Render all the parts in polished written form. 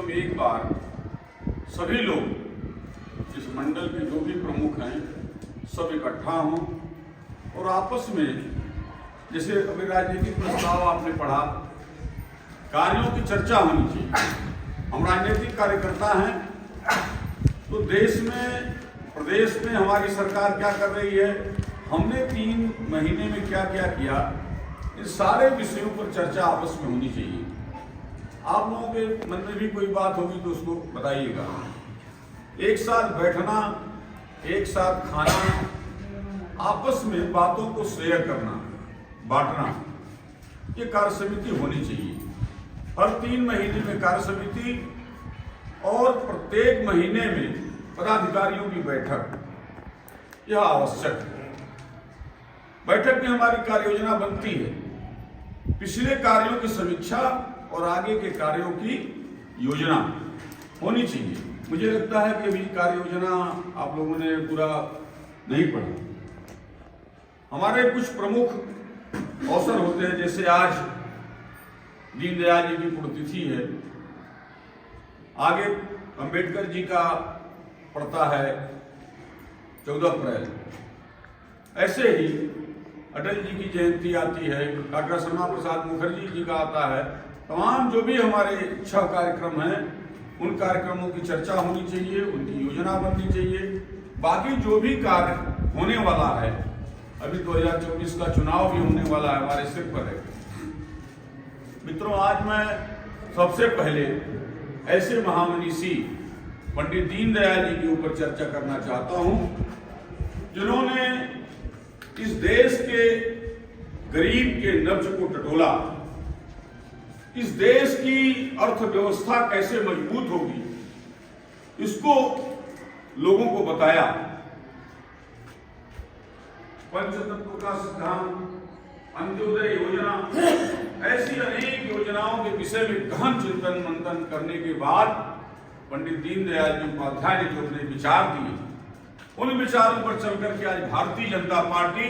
हम एक बार सभी लोग इस मंडल के जो भी प्रमुख हैं सब इकट्ठा हों और आपस में, जैसे अभी राजनीतिक प्रस्ताव आपने पढ़ा, कार्यों की चर्चा होनी चाहिए। हम राजनीतिक कार्यकर्ता हैं तो देश में, प्रदेश में हमारी सरकार क्या कर रही है, हमने 3 महीने में क्या क्या किया, इन सारे विषयों पर चर्चा आपस में होनी चाहिए। आप लोगों के मन में भी कोई बात होगी तो उसको बताइएगा। एक साथ बैठना, एक साथ खाना, आपस में बातों को शेयर करना, बांटना, ये कार्य समिति होनी चाहिए। हर 3 महीने में कार्य समिति और प्रत्येक महीने में पदाधिकारियों की बैठक, यह आवश्यक है। बैठक में हमारी कार्य योजना बनती है, पिछले कार्यों की समीक्षा और आगे के कार्यों की योजना होनी चाहिए। मुझे लगता है कि अभी कार्य योजना आप लोगों ने पूरा नहीं पढ़ा। हमारे कुछ प्रमुख अवसर होते हैं, जैसे आज दीनदयाल जी की पुण्यतिथि है, आगे अंबेडकर जी का पड़ता है 14 अप्रैल, ऐसे ही अटल जी की जयंती आती है, डॉक्टर श्यामा प्रसाद मुखर्जी जी का आता है। तमाम जो भी हमारे 6 कार्यक्रम हैं, उन कार्यक्रमों की चर्चा होनी चाहिए, उनकी योजना बननी चाहिए। बाकी जो भी कार्य होने वाला है, अभी 2024 का चुनाव भी होने वाला है, हमारे सिर पर है। मित्रों, आज मैं सबसे पहले ऐसे महामनीषी पंडित दीनदयाल जी के ऊपर चर्चा करना चाहता हूं, जिन्होंने इस देश के गरीब के नब्ज को टटोला, इस देश की अर्थव्यवस्था कैसे मजबूत होगी, इसको लोगों को बताया। पंचतत्व का सिद्धांत, अंत्योदय योजना, ऐसी अनेक योजनाओं के विषय में गहन चिंतन मंथन करने के बाद पंडित दीनदयाल जी उपाध्याय ने जो अपने विचार दिए, उन विचारों पर चलकर के आज भारतीय जनता पार्टी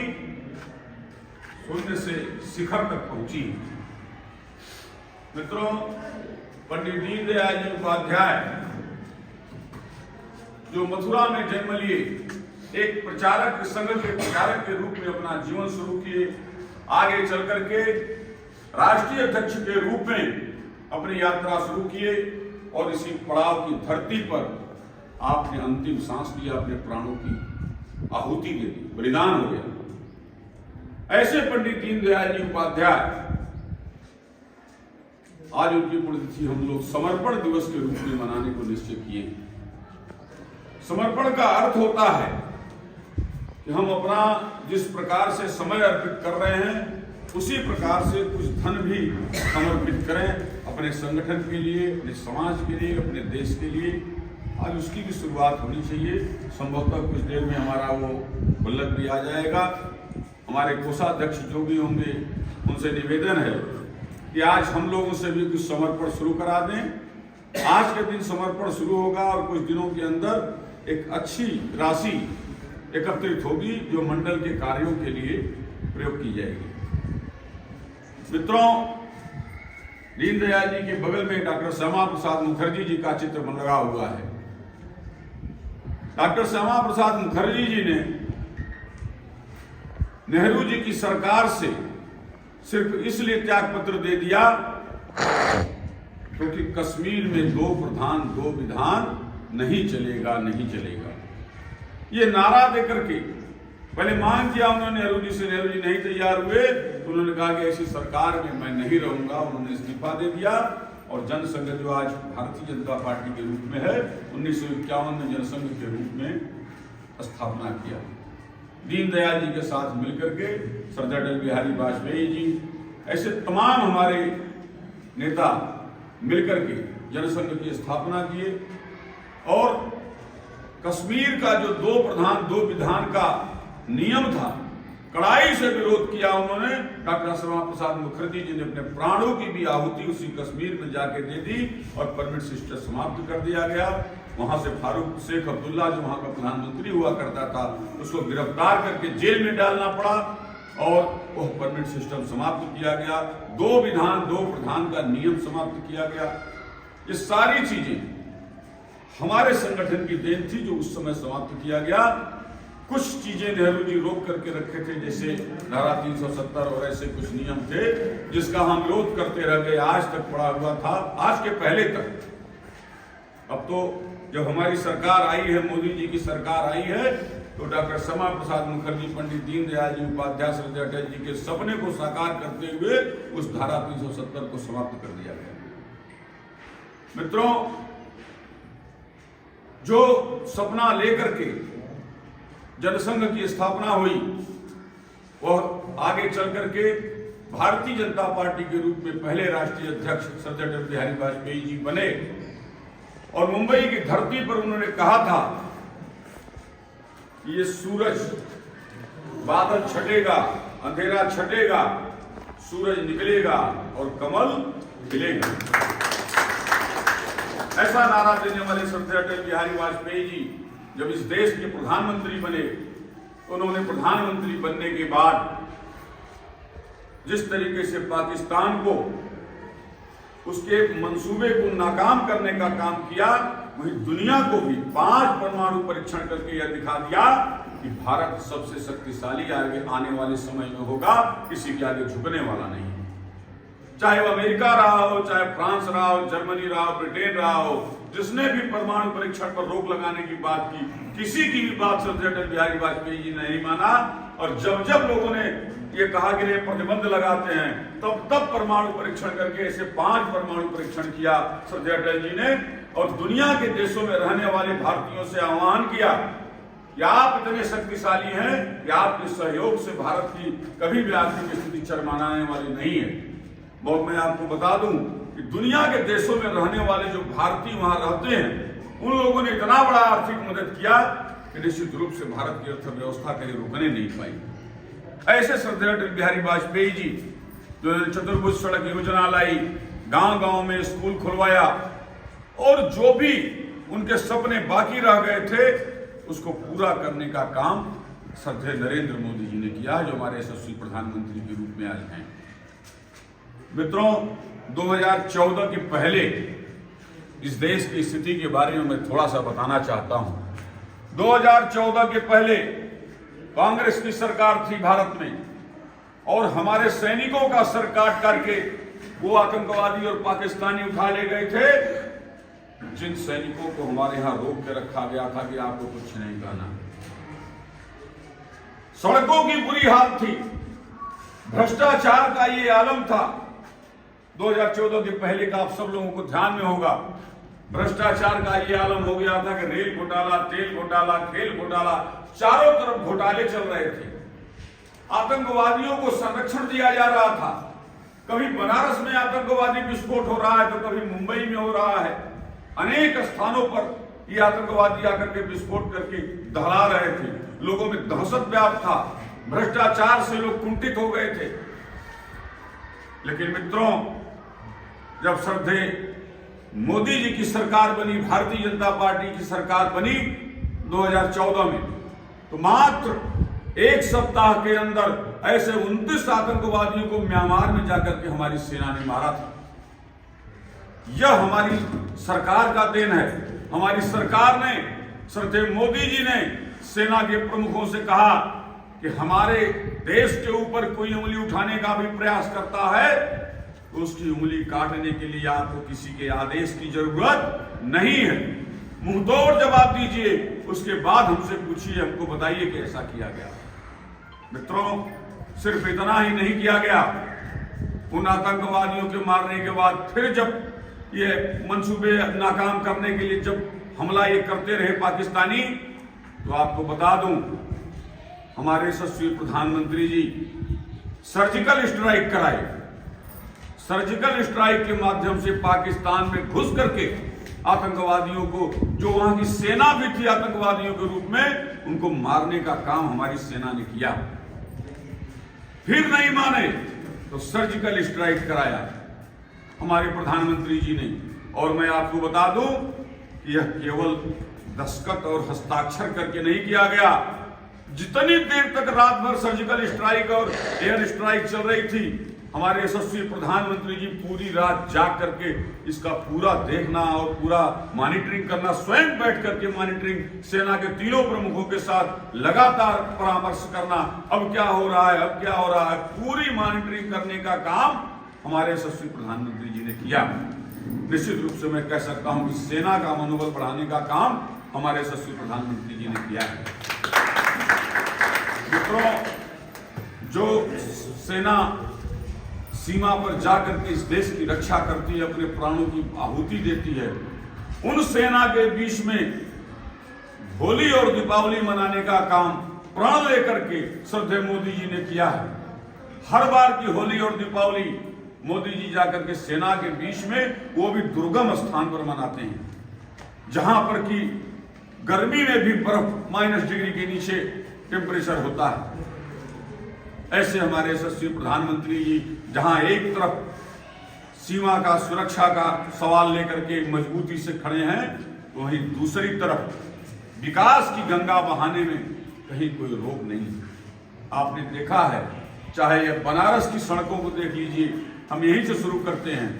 शून्य से शिखर तक पहुंची। मित्रों, पंडित दीनदयाल जी उपाध्याय जो मथुरा में जन्म लिए, एक प्रचारक, संघ के प्रचारक के रूप में अपना जीवन शुरू किए, आगे चल करके राष्ट्रीय अध्यक्ष के रूप में अपनी यात्रा शुरू किए और इसी पड़ाव की धरती पर आपने अंतिम सांस लिया, अपने प्राणों की आहुति दे दी, बलिदान हो गया। ऐसे पंडित दीनदयाल जी उपाध्याय, आज उनकी पुण्यतिथि हम लोग समर्पण दिवस के रूप में मनाने को निश्चय किए। समर्पण का अर्थ होता है कि हम अपना जिस प्रकार से समय अर्पित कर रहे हैं, उसी प्रकार से कुछ धन भी समर्पित करें अपने संगठन के लिए, अपने समाज के लिए, अपने देश के लिए। आज उसकी भी शुरुआत होनी चाहिए। संभवतः कुछ देर में हमारा वो बल्लभ भी आ जाएगा। हमारे कोषाध्यक्ष जो भी होंगे, उनसे निवेदन है कि आज हम लोगों से भी कुछ समर्पण शुरू करा दें। आज के दिन समर्पण शुरू होगा और कुछ दिनों के अंदर एक अच्छी राशि एकत्रित होगी जो मंडल के कार्यों के लिए प्रयोग की जाएगी। मित्रों, दीनदयाल जी के बगल में डॉक्टर श्यामा प्रसाद मुखर्जी जी का चित्र लगा हुआ है। डॉक्टर श्यामा प्रसाद मुखर्जी जी ने नेहरू जी की सरकार से सिर्फ इसलिए त्याग पत्र दे दिया क्योंकि कश्मीर में 2 प्रधान 2 विधान नहीं चलेगा, नहीं चलेगा, ये नारा देकर के पहले मांग किया उन्होंने नेहरू जी से। नेहरू जी नहीं तैयार हुए तो उन्होंने कहा कि ऐसी सरकार में मैं नहीं रहूंगा। उन्होंने इस्तीफा दे दिया और जनसंघ जो आज भारतीय जनता पार्टी के रूप में है, 1951 में जनसंघ के रूप में स्थापना किया। दीनदयाल जी के साथ मिलकर के सरदार अटल बिहारी वाजपेयी जी, ऐसे तमाम हमारे नेता मिलकर के जनसंघ की स्थापना किए और कश्मीर का जो 2 प्रधान 2 विधान का नियम था, कड़ाई से विरोध किया उन्होंने। डॉक्टर श्यामा प्रसाद मुखर्जी जी ने अपने प्राणों की भी आहुति उसी कश्मीर में जाके दे दी और परमिट सिस्टम समाप्त कर दिया गया। वहां से फारूक शेख अब्दुल्ला जो वहां का प्रधानमंत्री हुआ करता था, उसको गिरफ्तार करके जेल में डालना पड़ा और वह परमिट सिस्टम समाप्त किया गया। 2 विधान 2 प्रधान का नियम समाप्त किया गया। ये सारी चीजें हमारे संगठन की देन थी जो उस समय समाप्त किया गया। कुछ चीजें नेहरू जी रोक करके रखे थे, जैसे धारा 370 और ऐसे कुछ नियम थे जिसका हम विरोध करते रह गए, आज तक पड़ा हुआ था, आज के पहले तक। अब तो जब हमारी सरकार आई है, मोदी जी की सरकार आई है, तो डॉक्टर श्यामा प्रसाद मुखर्जी, पंडित दीनदयाल जी उपाध्याय, श्रद्धेय अटल जी के सपने को साकार करते हुए उस धारा 370 को समाप्त कर दिया गया। मित्रों, जो सपना लेकर के जनसंघ की स्थापना हुई, वह आगे चल करके भारतीय जनता पार्टी के रूप में पहले राष्ट्रीय अध्यक्ष श्रद्धेय अटल बिहारी वाजपेयी जी बने। और मुंबई की धरती पर उन्होंने कहा था कि ये सूरज, बादल छटेगा, अंधेरा छटेगा, सूरज निकलेगा और कमल खिलेगा। ऐसा नारा देने वाले श्रद्धेय अटल बिहारी वाजपेयी जी जब इस देश के प्रधानमंत्री बने, उन्होंने प्रधानमंत्री बनने के बाद जिस तरीके से पाकिस्तान को, उसके मंसूबे को नाकाम करने का काम किया, वही दुनिया को भी 5 परमाणु परीक्षण करके यह दिखा दिया कि भारत सबसे शक्तिशाली आने वाले समय में होगा, किसी के आगे झुकने वाला नहीं। चाहे वो अमेरिका रहा हो, चाहे फ्रांस रहा हो, जर्मनी रहा हो, ब्रिटेन रहा हो, जिसने भी परमाणु परीक्षण पर रोक लगाने की बात की, किसी की भी बात श्रद्धेय अटल बिहारी वाजपेयी जी ने नहीं माना। और जब जब लोगों ने ये कहा कि प्रतिबंध लगाते हैं, तब तब परमाणु परीक्षण करके ऐसे 5 परमाणु परीक्षण किया श्रद्धेय अटल जी ने। और दुनिया के देशों में रहने वाले भारतीयों से आह्वान किया कि आप इतने शक्तिशाली हैं कि आपके सहयोग से भारत की कभी भी आर्थिक स्थिति चरमराने वाली नहीं है। बहुत मैं आपको बता दूं कि दुनिया के देशों में रहने वाले जो भारतीय वहां रहते हैं, उन लोगों ने इतना बड़ा आर्थिक मदद किया कि निश्चित रूप से भारत की अर्थव्यवस्था कहीं रुकने नहीं पाई। ऐसे श्रद्धेय अटल बिहारी वाजपेयी जी जो चतुर्भुज सड़क योजना लाई, गांव-गांव में स्कूल खुलवाया, और जो भी उनके सपने बाकी रह गए थे उसको पूरा करने का काम श्रद्धेय नरेंद्र मोदी जी ने किया, जो हमारे यशस्वी प्रधानमंत्री के रूप में आज हैं। मित्रों, 2014 के पहले इस देश की स्थिति के बारे में मैं थोड़ा सा बताना चाहता हूं। 2014 के पहले कांग्रेस की सरकार थी भारत में, और हमारे सैनिकों का सर काट करके वो आतंकवादी और पाकिस्तानी उठा ले गए थे, जिन सैनिकों को हमारे यहां रोक के रखा गया था कि आपको कुछ नहीं करना। सड़कों की बुरी हालत थी, भ्रष्टाचार का ये आलम था। 2014 के पहले का आप सब लोगों को ध्यान में होगा, भ्रष्टाचार का ये आलम हो गया था कि रेल घोटाला, तेल घोटाला, खेल घोटाला, चारों तरफ घोटाले चल रहे थे। आतंकवादियों को संरक्षण दिया जा रहा था। कभी बनारस में आतंकवादी विस्फोट हो रहा है, तो कभी मुंबई में हो रहा है। अनेक स्थानों पर ये आतंकवादी आकर के विस्फोट करके दहला रहे थे। लोगों में दहशत व्याप्त था, भ्रष्टाचार से लोग कुंठित हो गए थे। लेकिन मित्रों, जब श्रद्धेय मोदी जी की सरकार बनी, भारतीय जनता पार्टी की सरकार बनी 2014 में, तो मात्र 1 सप्ताह के अंदर ऐसे 29 आतंकवादियों को म्यांमार में जाकर के हमारी सेना ने मारा था। यह हमारी सरकार का देन है। हमारी सरकार ने, श्रद्धेय मोदी जी ने सेना के प्रमुखों से कहा कि हमारे देश के ऊपर कोई उंगली उठाने का भी प्रयास करता है तो उसकी उंगली काटने के लिए आपको किसी के आदेश की जरूरत नहीं है। मुंहतोड़ जवाब दीजिए, उसके बाद हमसे पूछिए, हमको बताइए कि ऐसा किया गया। मित्रों, सिर्फ इतना ही नहीं किया गया। उन आतंकवादियों के मारने के बाद फिर जब ये मंसूबे नाकाम करने के लिए जब हमला ये करते रहे पाकिस्तानी, तो आपको बता दूं, हमारे यशस्वी प्रधानमंत्री जी सर्जिकल स्ट्राइक कराए। सर्जिकल स्ट्राइक के माध्यम से पाकिस्तान में घुस करके आतंकवादियों को, जो वहां की सेना भी थी आतंकवादियों के रूप में, उनको मारने का काम हमारी सेना ने किया। फिर नहीं माने तो सर्जिकल स्ट्राइक कराया हमारे प्रधानमंत्री जी ने। और मैं आपको बता दूं कि यह केवल दस्तखत और हस्ताक्षर करके नहीं किया गया। जितनी देर तक रात भर सर्जिकल स्ट्राइक और एयर स्ट्राइक चल रही थी, हमारे यशस्वी प्रधानमंत्री जी पूरी रात जाग करके इसका पूरा देखना और पूरा मॉनिटरिंग करना, स्वयं बैठ करके मॉनिटरिंग, सेना के तीनों प्रमुखों के साथ लगातार परामर्श करना, अब क्या हो रहा है, अब क्या हो रहा है, पूरी मॉनिटरिंग करने का काम हमारे यशस्वी प्रधानमंत्री जी ने किया। निश्चित रूप से मैं कह सकता हूं कि सेना का मनोबल बढ़ाने का काम हमारे यशस्वी प्रधानमंत्री जी ने किया है। मित्रों, जो सेना सीमा पर जाकर के इस देश की रक्षा करती है, अपने प्राणों की आहुति देती है, उन सेना के बीच में होली और दीपावली मनाने का काम प्रण लेकर के श्रद्धेय मोदी जी ने किया है। हर बार की होली और दीपावली मोदी जी जाकर के सेना के बीच में, वो भी दुर्गम स्थान पर मनाते हैं, जहां पर की गर्मी में भी बर्फ -डिग्री के नीचे टेम्परेचर होता है। ऐसे हमारे यशस्वी प्रधानमंत्री जी जहां एक तरफ सीमा का सुरक्षा का सवाल लेकर के मजबूती से खड़े हैं, वहीं दूसरी तरफ विकास की गंगा बहाने में कहीं कोई रोक नहीं। आपने देखा है, चाहे यह बनारस की सड़कों को देख लीजिए, हम यहीं से शुरू करते हैं।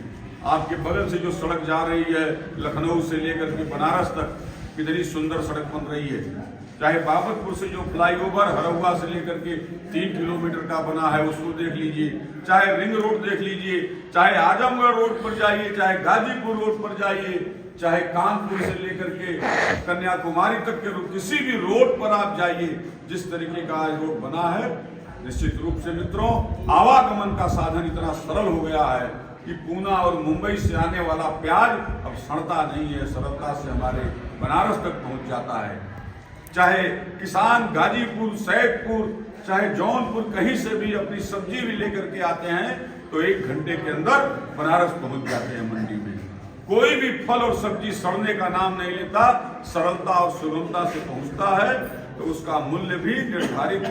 आपके बगल से जो सड़क जा रही है लखनऊ से लेकर के बनारस तक, कितनी सुंदर सड़क बन रही है। चाहे बाबतपुर से जो फ्लाईओवर हरहुआ से लेकर के 3 किलोमीटर का बना है, उसको देख लीजिए, चाहे रिंग रोड देख लीजिए, चाहे आजमगढ़ रोड पर जाइए, चाहे गाजीपुर रोड पर जाइए, चाहे कानपुर से लेकर के कन्याकुमारी तक के किसी भी रोड पर आप जाइए, जिस तरीके का आज रोड बना है, निश्चित रूप से मित्रों आवागमन का साधन इतना सरल हो गया है कि पूना और मुंबई से आने वाला प्याज अब सड़ता नहीं है, सरलता से हमारे बनारस तक पहुंच जाता है। चाहे किसान गाजीपुर, सैदपुर, चाहे जौनपुर, कहीं से भी अपनी सब्जी भी लेकर के आते हैं तो 1 घंटे के अंदर बनारस पहुंच जाते हैं मंडी में। कोई भी फल और सब्जी सड़ने का नाम नहीं लेता, सरलता और सुगमता से पहुंचता है, तो उसका मूल्य भी निर्धारित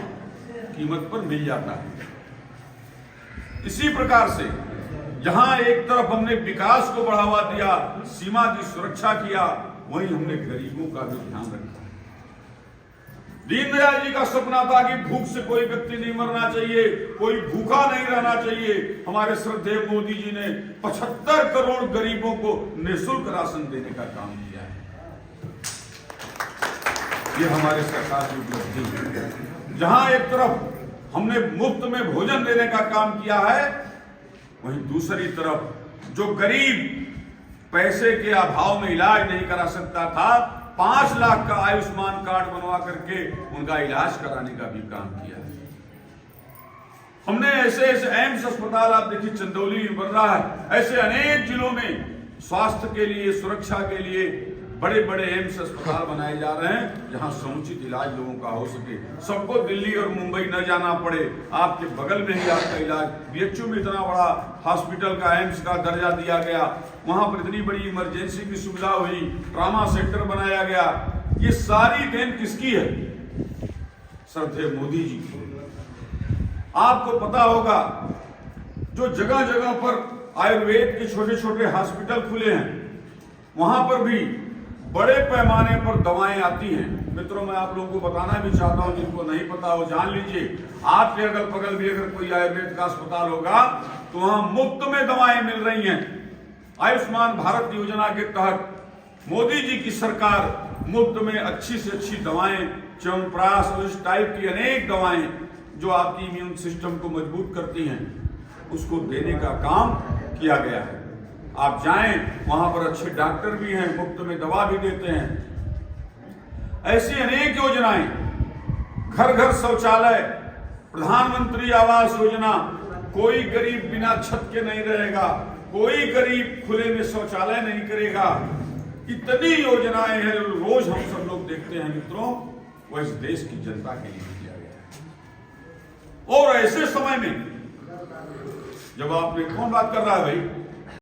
कीमत पर मिल जाता है। इसी प्रकार से जहां एक तरफ हमने विकास को बढ़ावा दिया, सीमा की सुरक्षा किया, वहीं हमने गरीबों का भी ध्यान रखा। दीनदयाल जी का सपना था कि भूख से कोई व्यक्ति नहीं मरना चाहिए, कोई भूखा नहीं रहना चाहिए। हमारे श्रद्धेय मोदी जी ने 75 करोड़ गरीबों को निःशुल्क राशन देने का काम किया है। ये हमारे सरकार की उपलब्धि है। जहां एक तरफ हमने मुफ्त में भोजन देने का काम किया है, वहीं दूसरी तरफ जो गरीब पैसे के अभाव में इलाज नहीं करा सकता था, 5 लाख का आयुष्मान कार्ड बनवा करके उनका इलाज कराने का भी काम किया है। हमने ऐसे एम्स अस्पताल, आप देखिए चंदौली में बन रहा है, ऐसे अनेक जिलों में स्वास्थ्य के लिए, सुरक्षा के लिए बड़े बड़े एम्स अस्पताल बनाए जा रहे हैं, जहां समुचित इलाज लोगों का हो सके, सबको दिल्ली और मुंबई न जाना पड़े, आपके बगल में ही आपका इलाज। बीएचयू में इतना बड़ा हॉस्पिटल का, एम्स का दर्जा दिया गया, वहां पर इतनी बड़ी इमरजेंसी की सुविधा हुई, ट्रॉमा सेंटर बनाया गया। ये सारी देन किसकी है? श्रद्धेय मोदी जी की। आपको पता होगा, जो जगह जगह पर आयुर्वेद के छोटे छोटे हॉस्पिटल खुले हैं, वहां पर भी बड़े पैमाने पर दवाएं आती हैं। मित्रों, मैं आप लोगों को बताना भी चाहता हूं, जिनको नहीं पता हो जान लीजिए। आपके अगल बगल भी अगर कोई आयुर्वेद का अस्पताल होगा तो वहां मुफ्त में दवाएं मिल रही हैं। आयुष्मान भारत योजना के तहत मोदी जी की सरकार मुफ्त में अच्छी से अच्छी दवाएं, च्यवनप्राश और इस टाइप की अनेक दवाएं जो आपकी इम्यून सिस्टम को मजबूत करती हैं, उसको देने का काम किया गया है। आप जाएं, वहां पर अच्छे डॉक्टर भी हैं, मुफ्त में दवा भी देते हैं। ऐसी अनेक योजनाएं, घर घर शौचालय, प्रधानमंत्री आवास योजना, कोई गरीब बिना छत के नहीं रहेगा, कोई गरीब खुले में शौचालय नहीं करेगा। इतनी योजनाएं हैं, रोज हम सब लोग देखते हैं मित्रों, वो इस देश की जनता के लिए किया गया है। और ऐसे समय में जब आपने, कौन बात कर रहा है भाई?